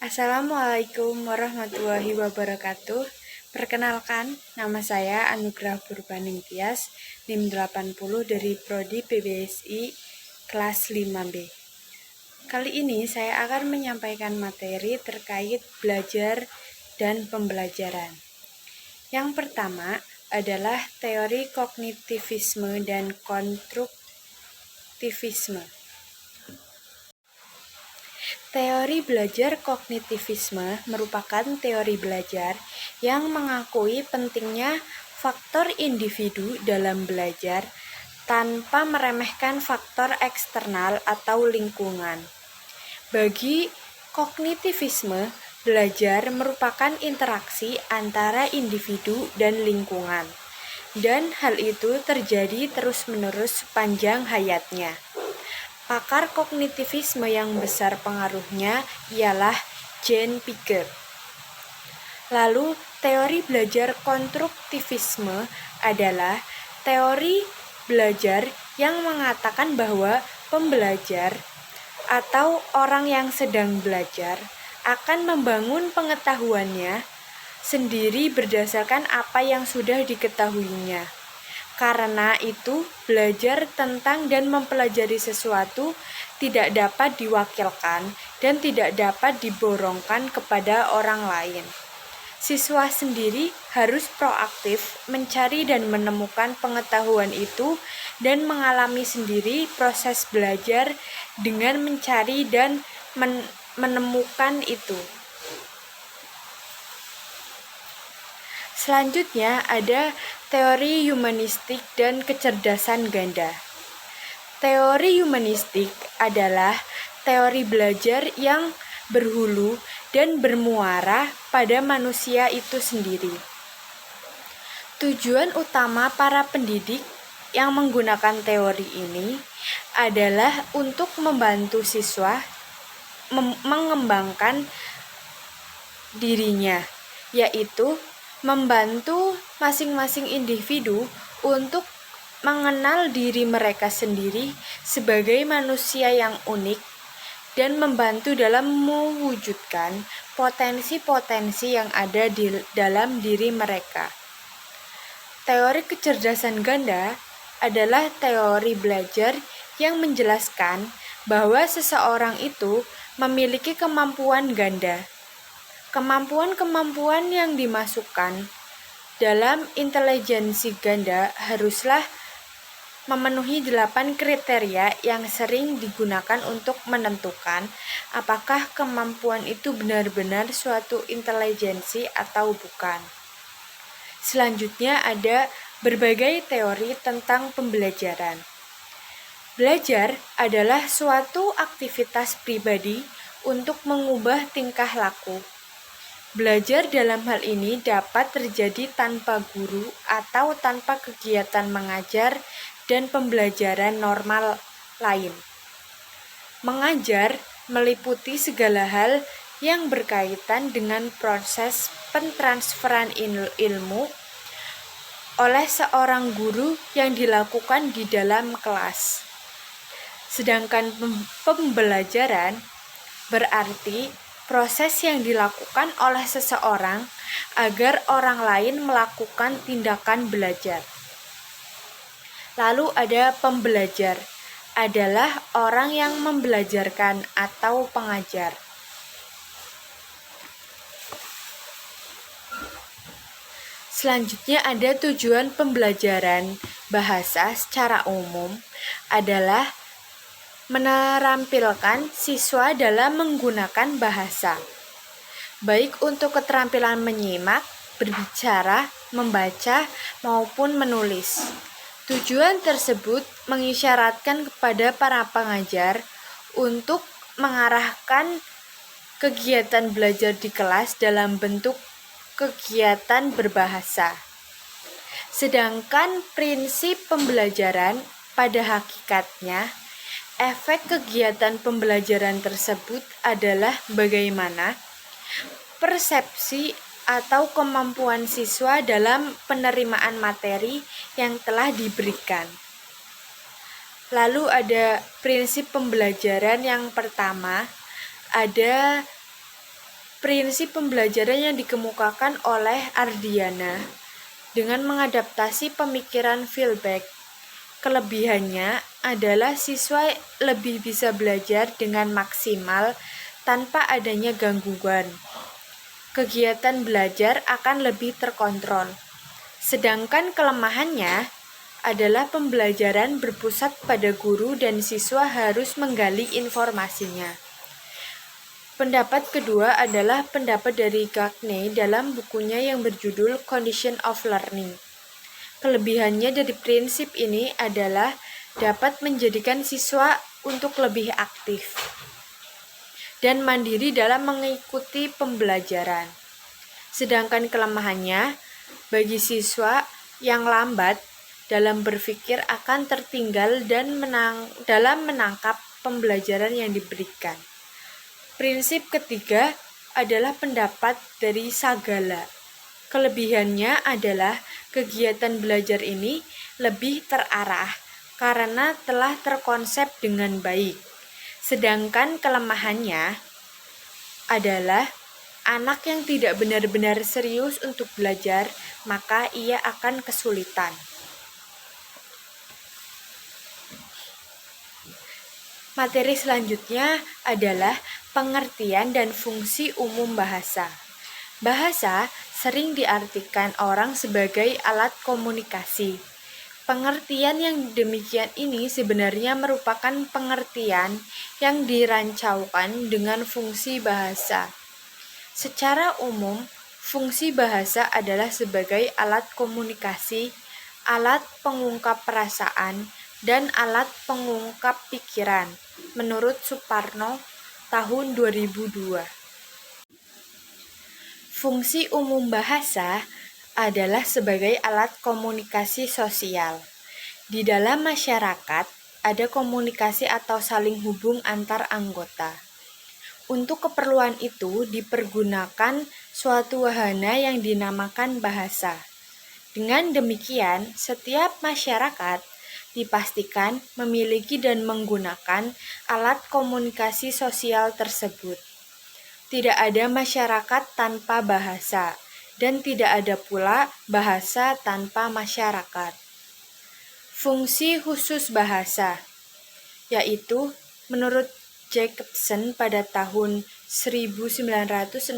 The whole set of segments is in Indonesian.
Assalamualaikum warahmatullahi wabarakatuh. Perkenalkan, nama saya Anugrah Purbaningtyas, NIM 80 dari Prodi PBSI kelas 5B. Kali ini saya akan menyampaikan materi terkait belajar dan pembelajaran. Yang pertama adalah teori kognitivisme dan konstruktivisme. Teori belajar kognitivisme merupakan teori belajar yang mengakui pentingnya faktor individu dalam belajar tanpa meremehkan faktor eksternal atau lingkungan. Bagi kognitivisme, belajar merupakan interaksi antara individu dan lingkungan, dan hal itu terjadi terus-menerus sepanjang hayatnya. Pakar kognitivisme yang besar pengaruhnya ialah Jean Piaget. Lalu, teori belajar konstruktivisme adalah teori belajar yang mengatakan bahwa pembelajar atau orang yang sedang belajar akan membangun pengetahuannya sendiri berdasarkan apa yang sudah diketahuinya. Karena itu, belajar tentang dan mempelajari sesuatu tidak dapat diwakilkan dan tidak dapat diborongkan kepada orang lain. Siswa sendiri harus proaktif mencari dan menemukan pengetahuan itu dan mengalami sendiri proses belajar dengan mencari dan menemukan itu. Selanjutnya ada teori humanistik dan kecerdasan ganda. Teori humanistik adalah teori belajar yang berhulu dan bermuara pada manusia itu sendiri. Tujuan utama para pendidik yang menggunakan teori ini adalah untuk membantu siswa mengembangkan dirinya, yaitu membantu masing-masing individu untuk mengenal diri mereka sendiri sebagai manusia yang unik dan membantu dalam mewujudkan potensi-potensi yang ada di dalam diri mereka. Teori kecerdasan ganda adalah teori belajar yang menjelaskan bahwa seseorang itu memiliki kemampuan ganda. Kemampuan-kemampuan yang dimasukkan dalam intelijensi ganda haruslah memenuhi 8 kriteria yang sering digunakan untuk menentukan apakah kemampuan itu benar-benar suatu intelijensi atau bukan. Selanjutnya ada berbagai teori tentang pembelajaran. Belajar adalah suatu aktivitas pribadi untuk mengubah tingkah laku. Belajar dalam hal ini dapat terjadi tanpa guru atau tanpa kegiatan mengajar dan pembelajaran normal lain. Mengajar meliputi segala hal yang berkaitan dengan proses pentransferan ilmu oleh seorang guru yang dilakukan di dalam kelas. Sedangkan pembelajaran berarti proses yang dilakukan oleh seseorang agar orang lain melakukan tindakan belajar. Lalu ada pembelajar, adalah orang yang membelajarkan atau pengajar. Selanjutnya ada tujuan pembelajaran bahasa secara umum adalah menerampilkan siswa dalam menggunakan bahasa, baik untuk keterampilan menyimak, berbicara, membaca, maupun menulis. Tujuan tersebut mengisyaratkan kepada para pengajar untuk mengarahkan kegiatan belajar di kelas dalam bentuk kegiatan berbahasa. Sedangkan prinsip pembelajaran pada hakikatnya efek kegiatan pembelajaran tersebut adalah bagaimana persepsi atau kemampuan siswa dalam penerimaan materi yang telah diberikan. Lalu ada prinsip pembelajaran yang pertama, ada prinsip pembelajaran yang dikemukakan oleh Ardiana dengan mengadaptasi pemikiran Philbeck. Kelebihannya adalah siswa lebih bisa belajar dengan maksimal tanpa adanya gangguan. Kegiatan belajar akan lebih terkontrol. Sedangkan kelemahannya adalah pembelajaran berpusat pada guru dan siswa harus menggali informasinya. Pendapat kedua adalah pendapat dari Gagne dalam bukunya yang berjudul Condition of Learning. Kelebihannya dari prinsip ini adalah dapat menjadikan siswa untuk lebih aktif dan mandiri dalam mengikuti pembelajaran. Sedangkan kelemahannya, bagi siswa yang lambat dalam berpikir akan tertinggal dan dalam menangkap pembelajaran yang diberikan. Prinsip ketiga adalah pendapat dari Sagala. Kelebihannya adalah kegiatan belajar ini lebih terarah karena telah terkonsep dengan baik. Sedangkan kelemahannya adalah anak yang tidak benar-benar serius untuk belajar, maka ia akan kesulitan. Materi selanjutnya adalah pengertian dan fungsi umum bahasa. Bahasa sering diartikan orang sebagai alat komunikasi. Pengertian yang demikian ini sebenarnya merupakan pengertian yang dirancaukan dengan fungsi bahasa. Secara umum, fungsi bahasa adalah sebagai alat komunikasi, alat pengungkap perasaan, dan alat pengungkap pikiran, menurut Suparno tahun 2002. Fungsi umum bahasa adalah sebagai alat komunikasi sosial. Di dalam masyarakat, ada komunikasi atau saling hubung antar anggota. Untuk keperluan itu dipergunakan suatu wahana yang dinamakan bahasa. Dengan demikian, setiap masyarakat dipastikan memiliki dan menggunakan alat komunikasi sosial tersebut. Tidak ada masyarakat tanpa bahasa, dan tidak ada pula bahasa tanpa masyarakat. Fungsi khusus bahasa, yaitu menurut Jacobson pada tahun 1960,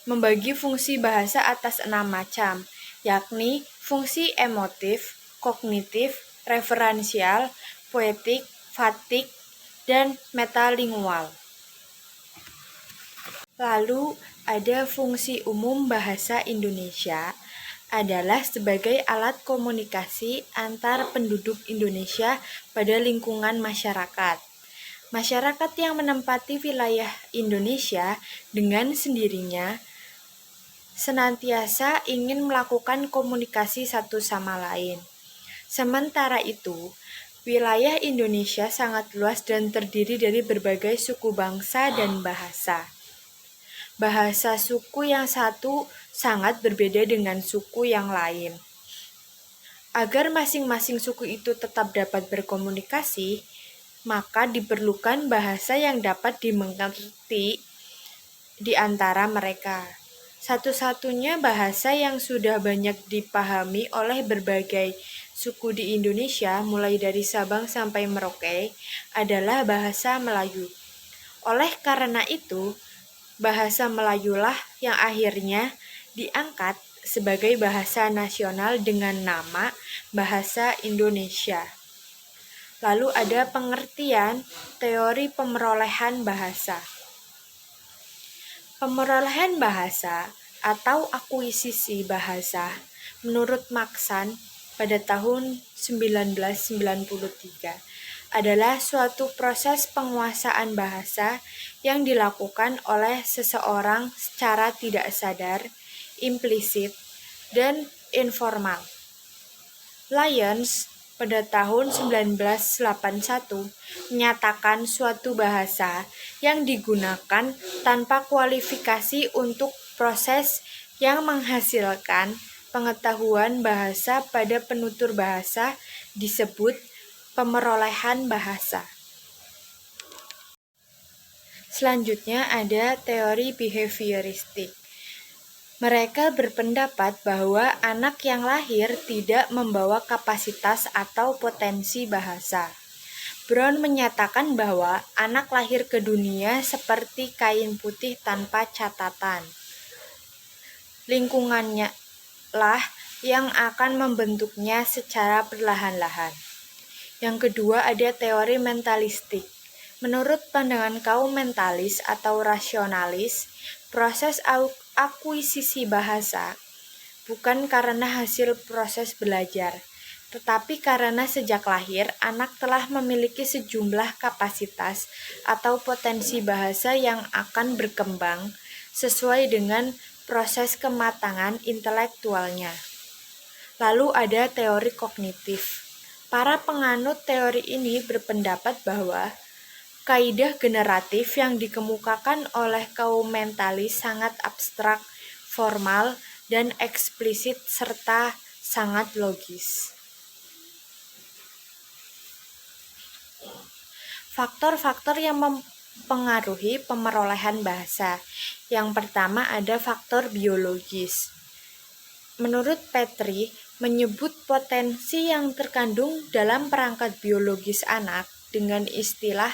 membagi fungsi bahasa atas 6 macam, yakni fungsi emotif, kognitif, referensial, poetik, fatik, dan metalingual. Lalu ada fungsi umum bahasa Indonesia adalah sebagai alat komunikasi antar penduduk Indonesia pada lingkungan masyarakat. Masyarakat yang menempati wilayah Indonesia dengan sendirinya senantiasa ingin melakukan komunikasi satu sama lain. Sementara itu, wilayah Indonesia sangat luas dan terdiri dari berbagai suku bangsa dan bahasa. Bahasa suku yang satu sangat berbeda dengan suku yang lain. Agar masing-masing suku itu tetap dapat berkomunikasi, maka diperlukan bahasa yang dapat dimengerti di antara mereka. Satu-satunya bahasa yang sudah banyak dipahami oleh berbagai suku di Indonesia, mulai dari Sabang sampai Merauke, adalah bahasa Melayu. Oleh karena itu, bahasa Melayulah yang akhirnya diangkat sebagai bahasa nasional dengan nama Bahasa Indonesia. Lalu ada pengertian teori pemerolehan bahasa. Pemerolehan bahasa atau akuisisi bahasa menurut Maxan pada tahun 1993 adalah suatu proses penguasaan bahasa yang dilakukan oleh seseorang secara tidak sadar, implisit, dan informal. Lyons pada tahun 1981 menyatakan suatu bahasa yang digunakan tanpa kualifikasi untuk proses yang menghasilkan pengetahuan bahasa pada penutur bahasa disebut pemerolehan bahasa. Selanjutnya ada teori behavioristik. Mereka berpendapat bahwa anak yang lahir tidak membawa kapasitas atau potensi bahasa. Brown menyatakan bahwa anak lahir ke dunia seperti kain putih tanpa catatan. Lingkungannya lah yang akan membentuknya secara perlahan-lahan. Yang kedua ada teori mentalistik. Menurut pandangan kaum mentalis atau rasionalis, proses akuisisi bahasa bukan karena hasil proses belajar, tetapi karena sejak lahir anak telah memiliki sejumlah kapasitas atau potensi bahasa yang akan berkembang sesuai dengan proses kematangan intelektualnya. Lalu ada teori kognitif. Para penganut teori ini berpendapat bahwa kaidah generatif yang dikemukakan oleh kaum mentalis sangat abstrak, formal, dan eksplisit serta sangat logis. Faktor-faktor yang mempengaruhi pemerolehan bahasa. Yang pertama ada faktor biologis. Menurut Petri, menyebut potensi yang terkandung dalam perangkat biologis anak dengan istilah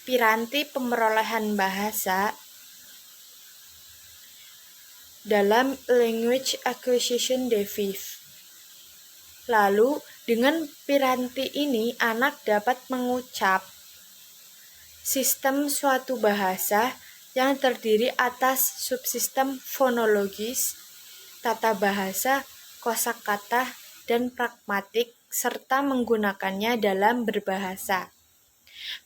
piranti pemerolehan bahasa dalam Language Acquisition Device. Lalu, dengan piranti ini anak dapat mengucap sistem suatu bahasa yang terdiri atas subsistem fonologis, tata bahasa, kosakata, dan pragmatik, serta menggunakannya dalam berbahasa.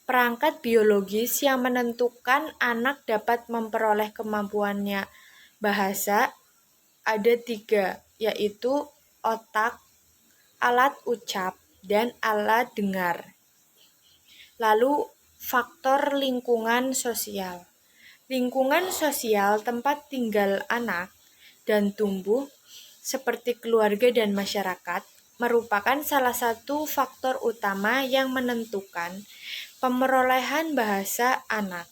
Perangkat biologis yang menentukan anak dapat memperoleh kemampuannya bahasa ada 3, yaitu otak, alat ucap, dan alat dengar. Lalu, faktor lingkungan sosial. Lingkungan sosial tempat tinggal anak dan tumbuh seperti keluarga dan masyarakat merupakan salah satu faktor utama yang menentukan pemerolehan bahasa anak.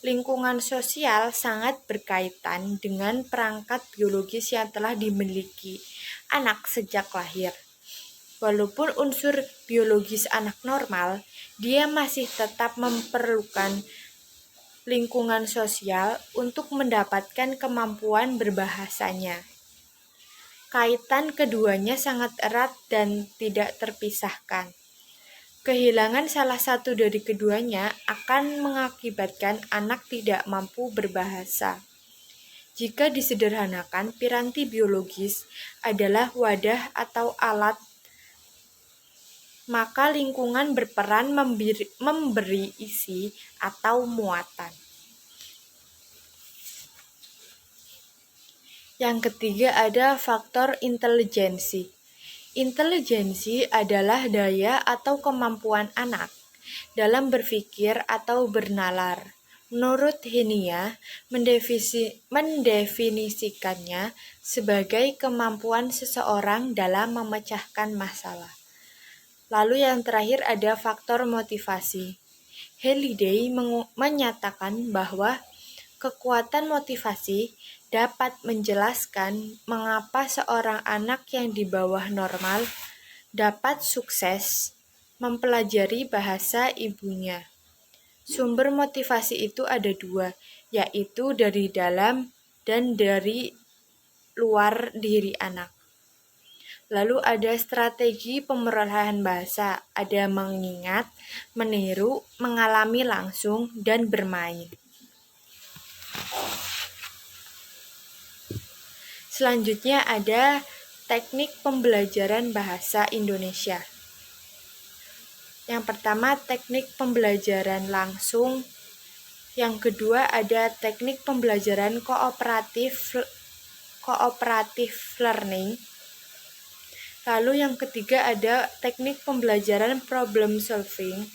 Lingkungan sosial sangat berkaitan dengan perangkat biologis yang telah dimiliki anak sejak lahir. Walaupun unsur biologis anak normal, dia masih tetap memerlukan lingkungan sosial untuk mendapatkan kemampuan berbahasanya. Kaitan keduanya sangat erat dan tidak terpisahkan. Kehilangan salah satu dari keduanya akan mengakibatkan anak tidak mampu berbahasa. Jika disederhanakan, piranti biologis adalah wadah atau alat, maka lingkungan berperan memberi isi atau muatan. Yang ketiga ada faktor intelijensi. Intelijensi adalah daya atau kemampuan anak dalam berpikir atau bernalar. Menurut Henia, mendefinisikannya sebagai kemampuan seseorang dalam memecahkan masalah. Lalu yang terakhir ada faktor motivasi. Halliday menyatakan bahwa kekuatan motivasi dapat menjelaskan mengapa seorang anak yang di bawah normal dapat sukses mempelajari bahasa ibunya. Sumber motivasi itu ada 2, yaitu dari dalam dan dari luar diri anak. Lalu ada strategi pemerolehan bahasa, ada mengingat, meniru, mengalami langsung, dan bermain. Selanjutnya ada teknik pembelajaran bahasa Indonesia. Yang pertama teknik pembelajaran langsung, yang kedua ada teknik pembelajaran kooperatif learning. Lalu yang ketiga ada teknik pembelajaran problem solving.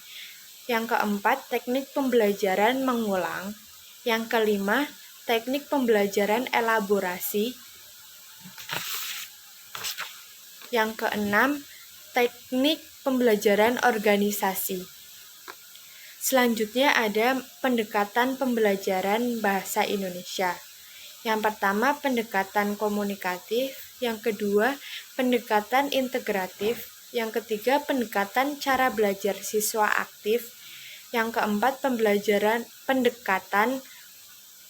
Yang keempat teknik pembelajaran mengulang. Yang kelima teknik pembelajaran elaborasi. Yang keenam, teknik pembelajaran organisasi. Selanjutnya ada pendekatan pembelajaran bahasa Indonesia. Yang pertama, pendekatan komunikatif. Yang kedua, pendekatan integratif. Yang ketiga, pendekatan cara belajar siswa aktif. Yang keempat, pendekatan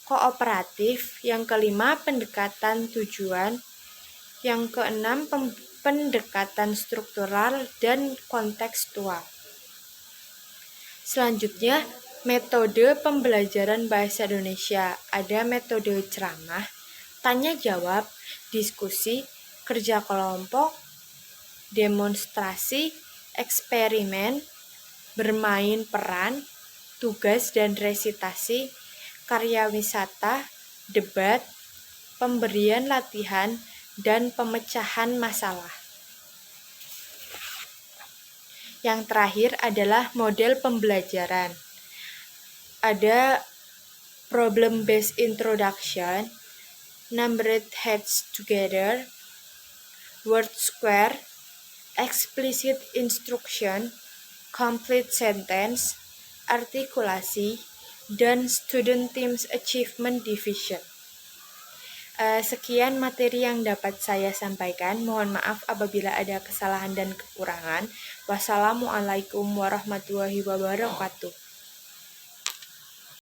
kooperatif. Yang kelima, pendekatan tujuan. Yang keenam, pendekatan struktural dan kontekstual. Selanjutnya, metode pembelajaran bahasa Indonesia. Ada metode ceramah, tanya jawab, diskusi, kerja kelompok, demonstrasi, eksperimen, bermain peran, tugas dan resitasi, karya wisata, debat, pemberian latihan, dan pemecahan masalah. Yang terakhir adalah model pembelajaran. Ada problem-based introduction, numbered heads together, word square, explicit instruction, complete sentence, artikulasi, dan student teams achievement division. Sekian materi yang dapat saya sampaikan. Mohon maaf apabila ada kesalahan dan kekurangan. Wassalamualaikum warahmatullahi wabarakatuh.